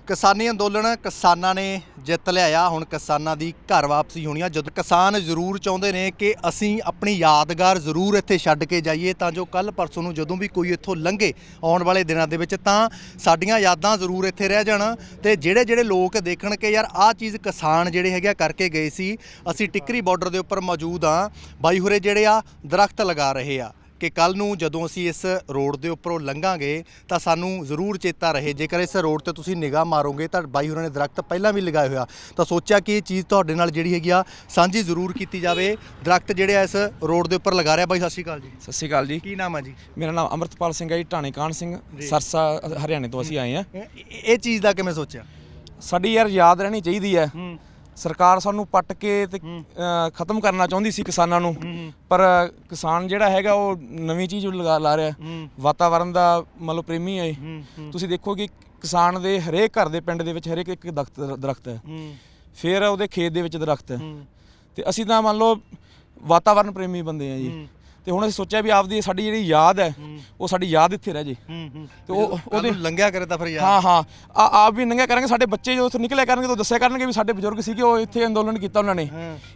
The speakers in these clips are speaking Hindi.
किसानी अंदोलन किसानां ने जित लिया। हुण किसानां दी घर वापसी होनी है। जदों किसान जरूर चाहुंदे ने कि असीं अपनी यादगार जरूर इत्थे छड्ड के जाइए तां जो कल परसों नूं जदों भी कोई इत्थों लंघे आउण वाले दिनां दे विच तां साडीआं यादां जरूर इत्थे रह जाण ते ਜਿਹੜੇ लोग देखण कि यार आह चीज़ किसान ਜਿਹੜੇ ਹੈਗੇ करके गए सी। असीं टिकरी बॉर्डर दे उपर मौजूद हाँ। बाई होरे ਜਿਹੜੇ आ दरख्त लगा रहे आ कि कल नूं जदों असीं इस रोड के उपरों लंघांगे तो सानूं जरूर चेता रहे। जेकर इस रोड ते तुसीं निगाह मारोगे तो बाई होरां ने दरख्त पहलां भी लगाए होया तो सोचा कि ये चीज़ तुहाडे नाल जिहड़ी हैगी आ साਂਝੀ जरूर की जाए। दरख्त जिहड़े आ इस रोड के उपर लगा रहा। बाई सत श्री अकाल जी। सत श्री अकाल जी। की नाम है जी? मेरा नाम अमृतपाल सिंह है जी। ढाणे कान सिंह सरसा हरियाणे तो असीं आए हैं। ये चीज़ का किवें सोचा? साडी यार याद रहनी चाहिए है। सरकार सानू पट के खत्म करना चाहती सी किसानां नूं, पर किसान जिहड़ा हैगा वो नवीं चीज़ ला रहा। वातावरण का मतलब प्रेमी है। तुसीं देखो कि किसान दे हरेक घर दे पिंड दे विच हरेक एक दरख्त है, फिर उहदे खेत दे विच दरख्त है। ते असीं तां मान लो वातावरण प्रेमी बंदे हैं जी। ਤੇ ਹੁਣ ਅਸੀਂ ਸੋਚਿਆ ਵੀ ਆਪਦੀ ਸਾਡੀ ਜਿਹੜੀ ਯਾਦ ਹੈ ਉਹ ਸਾਡੀ ਯਾਦ ਇੱਥੇ ਰਹਿ ਜੇ ਤੇ ਉਹਦੇ ਲੰਘਿਆ ਕਰੇ ਤਾਂ ਫਿਰ ਯਾਦ ਹਾਂ ਆਪ ਵੀ ਲੰਘਿਆ ਕਰਾਂਗੇ। ਸਾਡੇ ਬੱਚੇ ਜਦੋਂ ਉੱਥੇ ਨਿਕਲਿਆ ਕਰਨਗੇ ਤਾਂ ਦੱਸਿਆ ਕਰਨਗੇ ਵੀ ਸਾਡੇ ਬਜ਼ੁਰਗ ਸੀਗੇ, ਉਹ ਇੱਥੇ ਅੰਦੋਲਨ ਕੀਤਾ ਉਹਨਾਂ ਨੇ।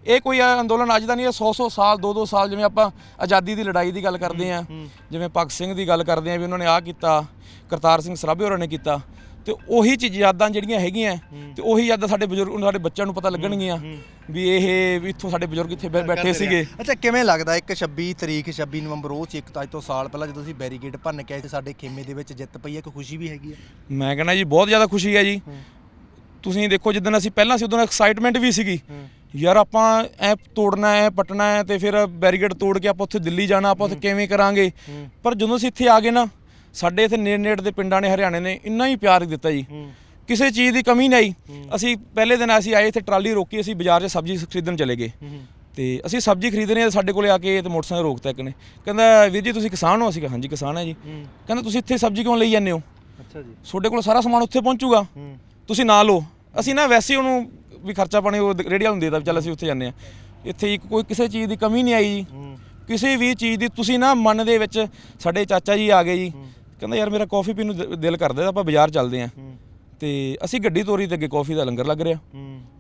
ਇਹ ਕੋਈ ਅੰਦੋਲਨ ਅੱਜ ਦਾ ਨਹੀਂ, ਇਹ 100 ਸਾਲ 200 ਸਾਲ, ਜਿਵੇਂ ਆਪਾਂ ਆਜ਼ਾਦੀ ਦੀ ਲੜਾਈ ਦੀ ਗੱਲ ਕਰਦੇ ਹਾਂ, ਜਿਵੇਂ ਭਗਤ ਸਿੰਘ ਦੀ ਗੱਲ ਕਰਦੇ ਹਾਂ ਵੀ ਉਹਨਾਂ ਨੇ ਆਹ ਕੀਤਾ, ਕਰਤਾਰ ਸਿੰਘ ਸਰਾਭੇ ਹੋਰਾਂ ਨੇ ਕੀਤਾ। ਤੇ ਉਹੀ ਚੀਜ਼ ਯਾਦਾਂ ਜਿਹੜੀਆਂ ਹੈਗੀਆਂ ਤੇ ਉਹੀ ਯਾਦਾਂ ਸਾਡੇ ਬਜ਼ੁਰਗ ਸਾਡੇ ਬੱਚਿਆਂ ਨੂੰ ਪਤਾ ਲੱਗਣਗੀਆਂ ਵੀ ਇਹ ਵੀ ਇੱਥੋਂ ਸਾਡੇ ਬਜ਼ੁਰਗ ਇੱਥੇ ਬੈਠੇ ਸੀਗੇ। ਅੱਛਾ, ਕਿਵੇਂ ਲੱਗਦਾ ਇੱਕ 26 ਤਰੀਕ 26 ਨਵੰਬਰ ਉਹ ਚ ਇੱਕ ਤਾਂ ਅੱਜ ਤੋਂ ਸਾਲ ਪਹਿਲਾਂ ਜਦੋਂ ਅਸੀਂ ਬੈਰੀਕੇਡ ਭੰਨ ਕੇ ਆਏ ਤੇ ਸਾਡੇ ਖੇਮੇ ਦੇ ਵਿੱਚ ਜਿੱਤ ਪਈ ਹੈ, ਕੋਈ ਖੁਸ਼ੀ ਵੀ ਹੈਗੀ ਹੈ? ਮੈਂ ਕਹਿੰਦਾ ਜੀ ਬਹੁਤ ਜ਼ਿਆਦਾ ਖੁਸ਼ੀ ਹੈ ਜੀ। ਤੁਸੀਂ ਦੇਖੋ ਜਿੱਦਣ ਅਸੀਂ ਪਹਿਲਾਂ ਸੀ ਉਦੋਂ ਐਕਸਾਈਟਮੈਂਟ ਵੀ ਸੀਗੀ ਯਾਰ ਆਪਾਂ ਐ ਤੋੜਨਾ ਹੈ ਪਟਣਾ ਹੈ ਤੇ ਫਿਰ ਬੈਰੀਕੇਡ ਤੋੜ ਕੇ ਆਪਾਂ ਉੱਥੇ ਦਿੱਲੀ ਜਾਣਾ, ਆਪਾਂ ਉੱਥੇ ਕਿਵੇਂ ਕਰਾਂਗੇ। ਪਰ ਜਦੋਂ ਅਸੀਂ ਇੱਥੇ ਆ ਗਏ ਨਾ, ਸਾਡੇ ਇੱਥੇ ਨੇੜੇ ਦੇ ਪਿੰਡਾਂ ਨੇ ਹਰਿਆਣੇ ਨੇ ਇੰਨਾ ਹੀ ਪਿਆਰ ਦਿੱਤਾ ਜੀ, ਕਿਸੇ ਚੀਜ਼ ਦੀ ਕਮੀ ਨਹੀਂ ਆਈ। ਅਸੀਂ ਪਹਿਲੇ ਦਿਨ ਅਸੀਂ ਆਏ ਇੱਥੇ ਟਰਾਲੀ ਰੋਕੀ, ਅਸੀਂ ਬਾਜ਼ਾਰ 'ਚ ਸਬਜ਼ੀ ਖਰੀਦਣ ਚਲੇ ਗਏ ਤੇ ਅਸੀਂ ਸਬਜ਼ੀ ਖਰੀਦਣੀ ਹੈ, ਸਾਡੇ ਕੋਲੇ ਆ ਕੇ ਤੇ ਮੋਟਰਸਾਈਕਲ ਰੋਕਤਾ ਇੱਕ ਨੇ, ਕਹਿੰਦਾ ਵੀਰ ਜੀ ਤੁਸੀਂ ਕਿਸਾਨ ਹੋ? ਅਸੀਂ ਕਿਹਾ ਹਾਂਜੀ ਕਿਸਾਨ ਹੈ ਜੀ। ਕਹਿੰਦਾ ਤੁਸੀਂ ਇੱਥੇ ਸਬਜ਼ੀ ਕਿਉਂ ਲਈ ਜਾਂਦੇ ਹੋ? ਅੱਛਾ ਜੀ, ਤੁਹਾਡੇ ਕੋਲ ਸਾਰਾ ਸਮਾਨ ਉੱਥੇ ਪਹੁੰਚੂਗਾ, ਤੁਸੀਂ ਨਾ ਲਓ। ਅਸੀਂ ਨਾ ਵੈਸੇ ਉਹਨੂੰ ਵੀ ਖਰਚਾ ਪਾਣੀ ਉਹ ਰੇਹੜੀ ਵਾਲ ਨੂੰ ਦੇ ਦਿੱਤਾ, ਚੱਲ ਅਸੀਂ ਉੱਥੇ ਜਾਂਦੇ ਹਾਂ। ਇੱਥੇ ਕੋਈ ਕਿਸੇ ਚੀਜ਼ ਦੀ ਕਮੀ ਨਹੀਂ ਆਈ ਜੀ, ਕਿਸੇ ਵੀ ਚੀਜ਼ ਦੀ। ਤੁਸੀਂ ਨਾ ਮਨ ਦੇ ਵਿੱਚ ਸਾਡੇ ਚਾਚਾ ਜੀ ਆ ਗਏ ਜੀ, ਕਹਿੰਦਾ ਯਾਰ ਮੇਰਾ ਕੌਫੀ ਪੀਣ ਨੂੰ ਦਿਲ ਕਰਦਾ, ਆਪਾਂ ਬਾਜ਼ਾਰ ਚੱਲਦੇ ਹਾਂ। ਤੇ ਅਸੀਂ ਗੱਡੀ ਤੋਰੀ ਤੇ ਅੱਗੇ ਕੌਫੀ ਦਾ ਲੰਗਰ ਲੱਗ ਰਿਹਾ।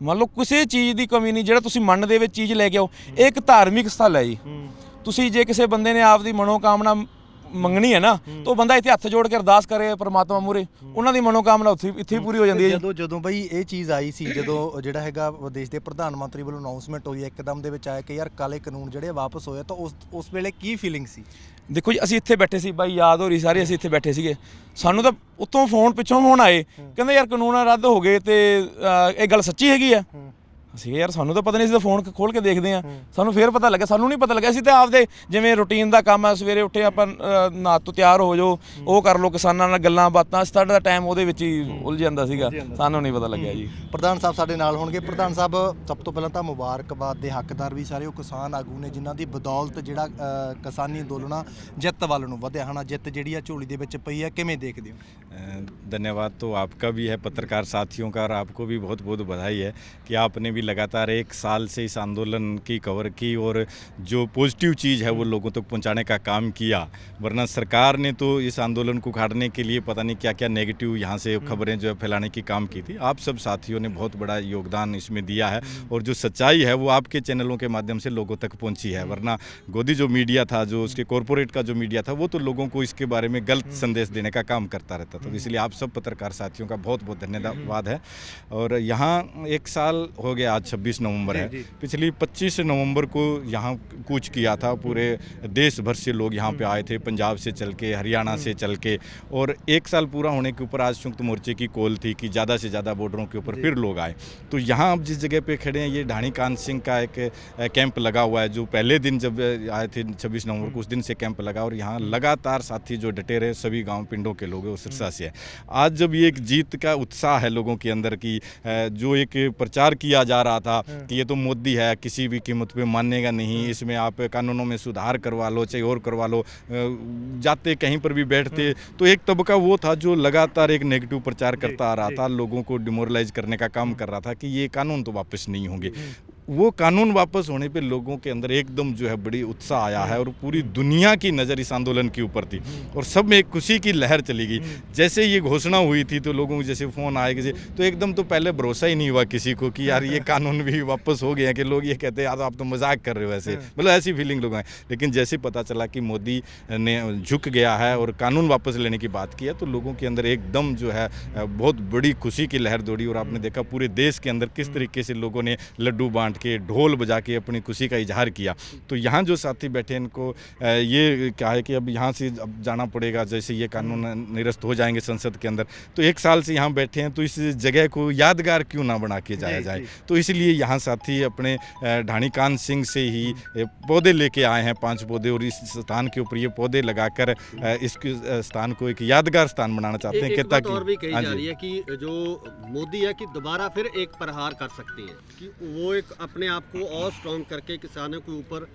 ਮੰਨ ਲਓ ਕਿਸੇ ਚੀਜ਼ ਦੀ ਕਮੀ ਨਹੀਂ। ਜਿਹੜਾ ਤੁਸੀਂ ਮਨ ਦੇ ਵਿੱਚ ਚੀਜ਼ ਲੈ ਕੇ ਆਓ, ਇਹ ਇੱਕ ਧਾਰਮਿਕ ਸਥਲ ਹੈ ਜੀ। ਤੁਸੀਂ ਜੇ ਕਿਸੇ ਬੰਦੇ ਨੇ ਆਪਦੀ ਮਨੋਕਾਮਨਾ ਮੰਗਣੀ ਹੈ ਨਾ ਤਾਂ ਉਹ ਬੰਦਾ ਇੱਥੇ ਹੱਥ ਜੋੜ ਕੇ ਅਰਦਾਸ ਕਰੇ ਪਰਮਾਤਮਾ ਮੂਹਰੇ, ਉਹਨਾਂ ਦੀ ਮਨੋਕਾਮਨਾ ਇੱਥੇ ਪੂਰੀ ਹੋ ਜਾਂਦੀ ਹੈ। ਜਦੋਂ ਬਈ ਇਹ ਚੀਜ਼ ਆਈ ਸੀ, ਜਦੋਂ ਜਿਹੜਾ ਹੈਗਾ ਦੇਸ਼ ਦੇ ਪ੍ਰਧਾਨ ਮੰਤਰੀ ਵੱਲੋਂ ਅਨਾਉਂਸਮੈਂਟ ਹੋਈ ਇੱਕਦਮ ਦੇ ਵਿੱਚ ਆਇਆ ਕਿ ਯਾਰ ਕਾਲੇ ਕਾਨੂੰਨ ਜਿਹੜੇ ਵਾਪਸ ਹੋਏ, ਤਾਂ ਉਸ ਵੇਲੇ ਕੀ ਫੀਲਿੰਗ ਸੀ? ਦੇਖੋ ਜੀ ਅਸੀਂ ਇੱਥੇ ਬੈਠੇ ਸੀ, ਬਾਈ ਯਾਦ ਹੋ ਰਹੀ ਸਾਰੇ, ਅਸੀਂ ਇੱਥੇ ਬੈਠੇ ਸੀਗੇ। ਸਾਨੂੰ ਤਾਂ ਉੱਥੋਂ ਪਿੱਛੋਂ ਫੋਨ ਆਏ, ਕਹਿੰਦੇ ਯਾਰ ਕਾਨੂੰਨ ਰੱਦ ਹੋ ਗਏ ਤੇ ਇਹ ਗੱਲ ਸੱਚੀ ਹੈਗੀ ਆ। ਅਸੀਂ ਯਾਰ ਸਾਨੂੰ ਤਾਂ ਪਤਾ ਨਹੀਂ ਸੀ, ਤਾਂ ਫੋਨ ਖੋਲ ਕੇ ਦੇਖਦੇ ਹਾਂ, ਸਾਨੂੰ ਫਿਰ ਪਤਾ ਲੱਗਿਆ। ਸਾਨੂੰ ਨਹੀਂ ਪਤਾ ਲੱਗਿਆ, ਅਸੀਂ ਤਾਂ ਆਪਦੇ ਜਿਵੇਂ ਰੂਟੀਨ ਦਾ ਕੰਮ ਹੈ, ਸਵੇਰੇ ਉੱਠੇ ਆਪਾਂ ਨਹਾ ਤੋਂ ਤਿਆਰ ਹੋ ਜਾਓ, ਉਹ ਕਰ ਲਓ, ਕਿਸਾਨਾਂ ਨਾਲ ਗੱਲਾਂ ਬਾਤਾਂ, ਸਾਡਾ ਟਾਈਮ ਉਹਦੇ ਵਿੱਚ ਹੀ ਉਲਝ ਜਾਂਦਾ ਸੀਗਾ, ਸਾਨੂੰ ਨਹੀਂ ਪਤਾ ਲੱਗਿਆ ਜੀ। ਪ੍ਰਧਾਨ ਸਾਹਿਬ ਸਾਡੇ ਨਾਲ ਹੋਣਗੇ। ਪ੍ਰਧਾਨ ਸਾਹਿਬ, ਸਭ ਤੋਂ ਪਹਿਲਾਂ ਤਾਂ ਮੁਬਾਰਕਬਾਦ ਦੇ ਹੱਕਦਾਰ ਵੀ ਸਾਰੇ ਉਹ ਕਿਸਾਨ ਆਗੂ ਨੇ ਜਿਨ੍ਹਾਂ ਦੀ ਬਦੌਲਤ ਜਿਹੜਾ ਕਿਸਾਨੀ ਅੰਦੋਲਨ ਜਿੱਤ ਵੱਲ ਨੂੰ ਵਧਿਆ ਹਨਾ, ਜਿੱਤ ਜਿਹੜੀ ਆ ਝੋਲੀ ਦੇ ਵਿੱਚ ਪਈ ਆ, ਕਿਵੇਂ ਦੇਖਦੇ ਹੋ? धन्यवाद तो आपका भी है, पत्रकार साथियों का, और आपको भी बहुत बहुत बधाई है कि आपने भी लगातार 1 साल से इस आंदोलन की कवर की और जो पॉजिटिव चीज़ है वो लोगों तक पहुंचाने का काम किया। वरना सरकार ने तो इस आंदोलन को उखाड़ने के लिए पता नहीं क्या क्या नेगेटिव यहाँ से खबरें जो है फैलाने की काम की थी। आप सब साथियों ने बहुत बड़ा योगदान इसमें दिया है और जो सच्चाई है वो आपके चैनलों के माध्यम से लोगों तक पहुँची है। वरना गोदी जो मीडिया था, जो उसके कॉरपोरेट का जो मीडिया था, वो तो लोगों को इसके बारे में गलत संदेश देने का काम करता रहता था। तो इसलिए आप सब पत्रकार साथियों का बहुत बहुत धन्यवाद है। और यहाँ 1 साल हो गया, आज 26 नवंबर है। पिछली 25 नवंबर को यहाँ कूच किया था, पूरे देश भर से लोग यहाँ पे आए थे, पंजाब से चल के, हरियाणा से चल के। और 1 साल पूरा होने के ऊपर आज संयुक्त मोर्चे की कॉल थी कि ज़्यादा से ज़्यादा बॉर्डरों के ऊपर फिर लोग आए। तो यहाँ अब जिस जगह पे खड़े हैं, ये ढाणी कान सिंह का एक कैंप लगा हुआ है, जो पहले दिन जब आए थे 26 नवंबर को, उस दिन से कैंप लगा। और यहाँ लगातार साथी जो डटे रहे, सभी गाँव पिंडों के लोग हैं, वो सिरसा से है। आज जब ये एक जीत का उत्साह है लोगों के अंदर की, जो एक प्रचार किया जा रहा था कि ये तो मोदी है, किसी भी कीमत पे मानेगा नहीं, इसमें आप कानूनों में सुधार करवा लो, चाहे और करवा लो, जाते कहीं पर भी बैठते। तो एक तबका वो था जो लगातार एक नेगेटिव प्रचार करता आ रहा था, लोगों को डिमोरलाइज करने का काम कर रहा था कि ये कानून तो वापस नहीं होंगे। वो कानून वापस होने पे लोगों के अंदर एकदम जो है बड़ी उत्साह आया है और पूरी दुनिया की नज़र इस आंदोलन के ऊपर थी और सब में एक खुशी की लहर चली गई। जैसे ये घोषणा हुई थी तो लोगों को जैसे फ़ोन आए कि तो एकदम तो पहले भरोसा ही नहीं हुआ किसी को कि यार ये कानून भी वापस हो गया है, कि लोग ये कहते हैं यार आप तो मजाक कर रहे हो ऐसे, मतलब ऐसी फीलिंग लोगों है। लेकिन जैसे पता चला कि मोदी ने झुक गया है और कानून वापस लेने की बात की है तो लोगों के अंदर एकदम जो है बहुत बड़ी खुशी की लहर दौड़ी और आपने देखा पूरे देश के अंदर किस तरीके से लोगों ने लड्डू बांट के ढोल बजा के अपनी खुशी का इजहार किया। तो यहाँ जो साथी बैठे इनको ये क्या है कि अब यहाँ से अब जाना पड़ेगा, जैसे ये कानून निरस्त हो जाएंगे संसद के अंदर तो 1 साल से यहाँ बैठे हैं तो इस जगह को यादगार क्यों ना बना के जाया जाए। तो इसलिए यहाँ साथी अपने ढाणी कान सिंह से ही पौधे लेके आए हैं 5 पौधे और इस स्थान के ऊपर ये पौधे लगाकर इस स्थान को एक यादगार स्थान बनाना चाहते हैं। एक बात और भी कही जा रही है कि जो मोदी है कि दोबारा फिर एक प्रहार कर सकते हैं, कि वो एक अपने आप को और स्ट्रॉन्ग करके किसानों के ऊपर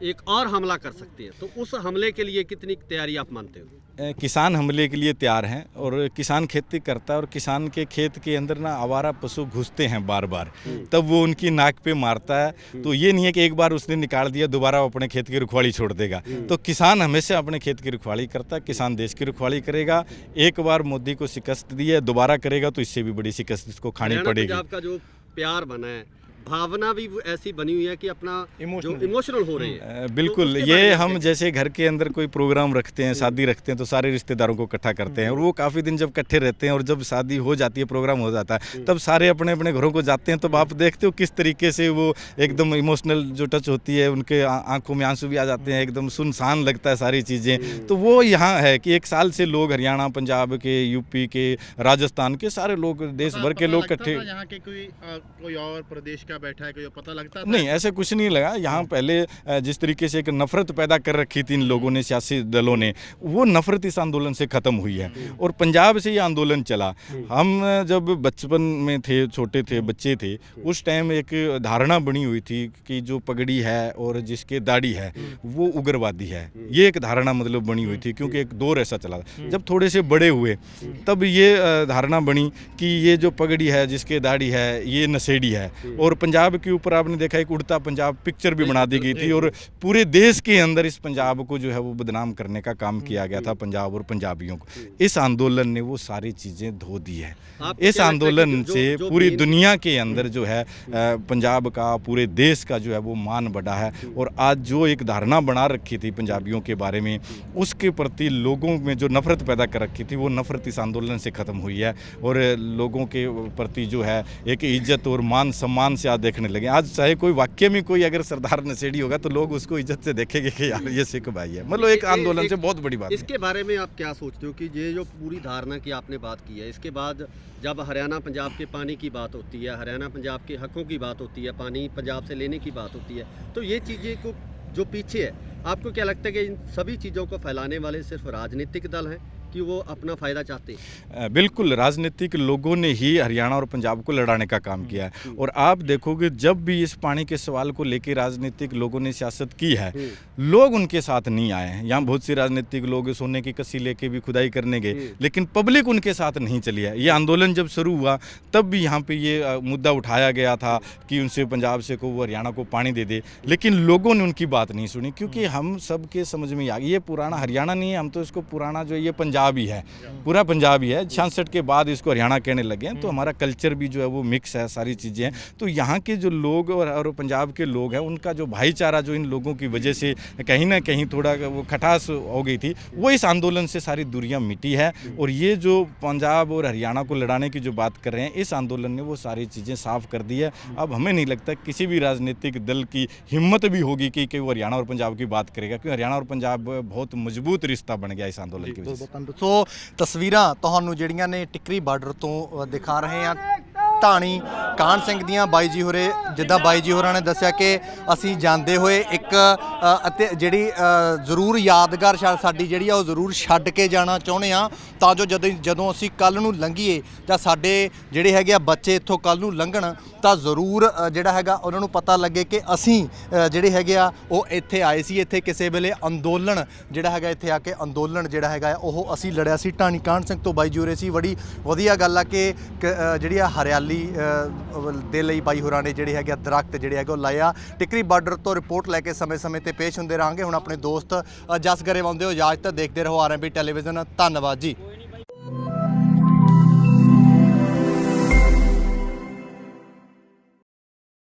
एक और हमला कर सकते हैं। तो उस हमले के लिए कितनी तैयारी आप मानते हो? किसान हमले के लिए तैयार हैं और किसान खेती करता है और किसान के खेत के अंदर ना आवारा पशु घुसते हैं बार बार, तब वो उनकी नाक पे मारता है। तो ये नहीं है कि एक बार उसने निकाल दिया दोबारा वो अपने खेत की रखवाली छोड़ देगा। तो किसान हमेशा अपने खेत की रखवाली करता है, किसान देश की रखवाली करेगा। एक बार मोदी को शिकस्त दी है, दोबारा करेगा तो इससे भी बड़ी शिकस्त इसको खानी पड़ेगी। आपका जो प्यार बना है, भावना भी ऐसी बनी हुई है कि अपना जो इमोशनल हो रही है। बिल्कुल, तो ये हम जैसे घर के अंदर कोई प्रोग्राम रखते हैं, शादी रखते हैं तो सारे रिश्तेदारों को इकट्ठा करते हैं और वो काफ़ी दिन जब इकट्ठे रहते हैं और जब शादी हो जाती है, प्रोग्राम हो जाता है, तब सारे अपने अपने घरों को जाते हैं। तब आप देखते हो किस तरीके से वो एकदम इमोशनल जो टच होती है, उनके आंखों में आंसू भी आ जाते हैं, एकदम सुनसान लगता है सारी चीज़ें। तो वो यहाँ है कि 1 साल से लोग हरियाणा, पंजाब के, यूपी के, राजस्थान के सारे लोग, देश भर के लोग इकट्ठे। यहाँ के कोई और प्रदेश का बैठा है, कोई पता लगता था? नहीं, ऐसा कुछ नहीं लगा। यहाँ पहले जिस तरीके से एक नफरत पैदा कर रखी थी इन लोगों ने, सियासी दलों ने, वो नफरत इस आंदोलन से ख़त्म हुई है और पंजाब से ये आंदोलन चला। हम जब बचपन में थे, छोटे थे, बच्चे थे, उस टाइम एक धारणा बनी हुई थी कि जो पगड़ी है और जिसके दाढ़ी है वो उग्रवादी है। ये एक धारणा मतलब बनी हुई थी क्योंकि एक दौर ऐसा चला। जब थोड़े से बड़े हुए तब ये धारणा बनी कि ये जो पगड़ी है, जिसके दाढ़ी है, ये नशेड़ी है। और पंजाब के ऊपर आपने देखा एक उड़ता पंजाब पिक्चर भी बना दी गई थी और पूरे देश के अंदर इस पंजाब को जो है वो बदनाम करने का काम किया गया था, पंजाब और पंजाबियों को। इस आंदोलन ने वो सारी चीज़ें धो दी है। इस आंदोलन से पूरी दुनिया के अंदर जो है पंजाब का, पूरे देश का जो है वो मान बढ़ा है। और आज जो एक धारणा बना रखी थी पंजाबियों के बारे में, उसके प्रति लोगों में जो नफरत पैदा कर रखी थी, वो नफरत इस आंदोलन से ख़त्म हुई है और लोगों के प्रति जो है एक इज्जत और मान सम्मान से आज देखने लगे। आज चाहे कोई वाक्य में कोई अगर सरदार नशेड़ी होगा तो लोग उसको इज्जत से देखेंगे कि यार ये सिख भाई है। मतलब एक आंदोलन से बहुत बड़ी बात। इसके बारे में आप क्या सोचते हो कि ये जो पूरी धारणा की आपने बात की है, इसके बाद जब हरियाणा पंजाब के पानी की बात होती है, हरियाणा पंजाब के हकों की बात होती है, पानी पंजाब से लेने की बात होती है, तो ये चीज़ें को जो पीछे है, आपको क्या लगता है कि इन सभी चीज़ों को फैलाने वाले सिर्फ राजनीतिक दल हैं कि वो अपना फ़ायदा चाहते हैं? बिल्कुल, राजनीतिक लोगों ने ही हरियाणा और पंजाब को लड़ाने का काम किया है। और आप देखोगे जब भी इस पानी के सवाल को लेकर राजनीतिक लोगों ने सियासत की है, लोग उनके साथ नहीं आए हैं। यहाँ बहुत से राजनीतिक लोग सोने की कस्सी लेके भी खुदाई करने गए, लेकिन पब्लिक उनके साथ नहीं चली है। ये आंदोलन जब शुरू हुआ तब भी यहाँ पे ये मुद्दा उठाया गया था कि उनसे पंजाब से को वो हरियाणा को पानी दे दे, लेकिन लोगों ने उनकी बात नहीं सुनी क्योंकि हम सबके समझ में आ गया ये पुराना हरियाणा नहीं है, हम तो इसको पुराना जो ये पंजाब ही है, पूरा पंजाब ही है। 66 के बाद इसको हरियाणा कहने लगे हैं, तो हमारा कल्चर भी जो है वो मिक्स है, सारी चीज़ें हैं। तो यहाँ के जो लोग और पंजाब के लोग हैं, उनका जो भाईचारा जो इन लोगों की वजह से कहीं ना कहीं थोड़ा वो खटास हो गई थी, वो इस आंदोलन से सारी दूरियां मिटी है। और ये जो पंजाब और हरियाणा को लड़ाने की जो बात कर रहे हैं, इस आंदोलन ने वो सारी चीज़ें साफ कर दी है। अब हमें नहीं लगता किसी भी राजनीतिक दल की हिम्मत भी होगी कि वो हरियाणा और पंजाब की बात करेगा, क्योंकि हरियाणा और पंजाब बहुत मजबूत रिश्ता बन गया इस आंदोलन की वजह से। ਸੋ ਤਸਵੀਰਾਂ ਤੁਹਾਨੂੰ ਜਿਹੜੀਆਂ ਨੇ ਟਿੱਕਰੀ ਬਾਰਡਰ ਤੋਂ ਦਿਖਾ ਰਹੇ ਹਾਂ ਢਾਣੀ ਕਾਹਨ ਸਿੰਘ ਦੀਆਂ। ਬਾਈ ਜੀ ਹੋਰੇ, ਜਿੱਦਾਂ ਬਾਈ ਜੀ ਹੋਰਾਂ ਨੇ ਦੱਸਿਆ ਕਿ ਅਸੀਂ ਜਾਂਦੇ ਹੋਏ ਇੱਕ ਅਤੇ ਜਿਹੜੀ ਜ਼ਰੂਰ ਯਾਦਗਾਰ ਸਾਡੀ ਜਿਹੜੀ ਆ ਉਹ ਜ਼ਰੂਰ ਛੱਡ ਕੇ ਜਾਣਾ ਚਾਹੁੰਦੇ ਆ, ਤਾਂ ਜੋ ਜਦੋਂ ਅਸੀਂ ਕੱਲ੍ਹ ਨੂੰ ਲੰਘੀਏ ਜਾਂ ਸਾਡੇ ਜਿਹੜੇ ਹੈਗੇ ਆ ਬੱਚੇ ਇੱਥੋਂ ਕੱਲ੍ਹ ਨੂੰ ਲੰਘਣ ਤਾਂ ਜ਼ਰੂਰ ਜਿਹੜਾ ਹੈਗਾ ਉਹਨਾਂ ਨੂੰ ਪਤਾ ਲੱਗੇ ਕਿ ਅਸੀਂ ਜਿਹੜੇ ਹੈਗੇ ਆ ਉਹ ਇੱਥੇ ਆਏ ਸੀ, ਇੱਥੇ ਕਿਸੇ ਵੇਲੇ ਅੰਦੋਲਨ ਜਿਹੜਾ ਹੈਗਾ ਇੱਥੇ ਆ ਕੇ ਅੰਦੋਲਨ ਜਿਹੜਾ ਹੈਗਾ ਉਹ ਅਸੀਂ ਲੜਿਆ ਸੀ। ਢਾਣੀ ਕਾਹਨ ਸਿੰਘ ਤੋਂ ਬਾਈ ਜੀ ਹੋਰੇ ਸੀ। ਬੜੀ ਵਧੀਆ ਗੱਲ ਆ ਕਿ ਜਿਹੜੀ ਆ ਹਰਿਆਲੀ ਦੇ ਲਈ ਬਾਈ ਹੋਰਾਂ ਨੇ ਜਿਹੜੇ ਹੈਗੇ ਦਰਖਤ ਜਿਹੜੇ ਹੈਗੇ ਉਹ ਲਾਏ ਆ। ਟਿਕਰੀ ਬਾਰਡਰ ਤੋਂ ਰਿਪੋਰਟ ਲੈ ਕੇ ਸਮੇਂ-ਸਮੇਂ ਤੇ ਪੇਸ਼ ਹੁੰਦੇ ਰਹਾਂਗੇ। ਹੁਣ ਆਪਣੇ ਦੋਸਤ ਜਸ ਗਰੇਵਾਲ ਦੇ ਇਜਾਜ਼ਤ, ਦੇਖਦੇ ਰਹੋ RMB ਟੈਲੀਵਿਜ਼ਨ। ਧੰਨਵਾਦ ਜੀ।